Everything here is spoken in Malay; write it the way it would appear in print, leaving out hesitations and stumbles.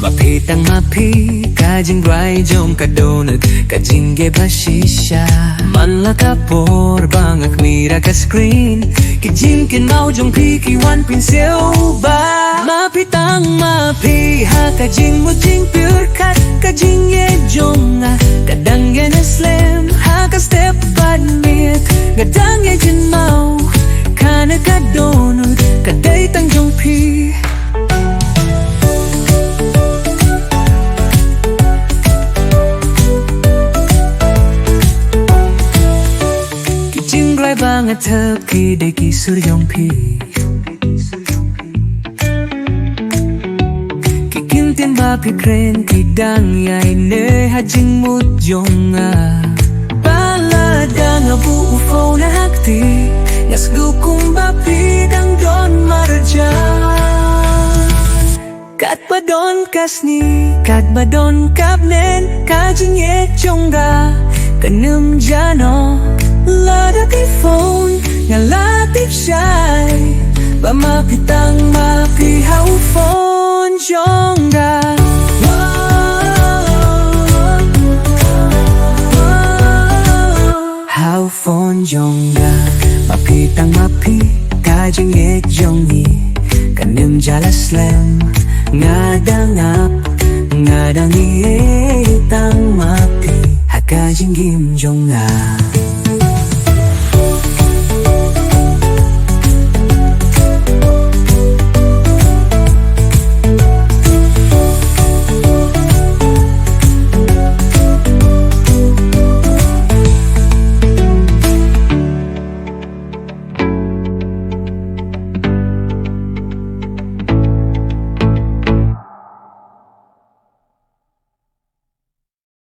Mapitang mapi kajing rai jom kadonut kajing ge bashisha man la kapor bangak mira ka screen kijim kin mau jong pi ki wan pinsel ba mapitang mapi ha kajing mujing pure cut kajing ye jong kadang ye na slam ha ka step bad mit gadang ye jin mau kana kadonut kadai tang jong pi banget thaki deki suryong pi kikim tin ba pi kren ki dang yai ne hajing mut jonga bala dang abu ufo na hakti ngas gukum ba pi dang don marja kat ba don kasni kat ba don kapnen kajing ye jonga kanum jano Ladaki phone, ngalatip shy Pamapitang mapihaw phone Jongga How phone jongga Mapitang mapi Kajing ek jongi Kanim jala slam Ngadang ap Ngadang ietang mapi Hakajing gim jongga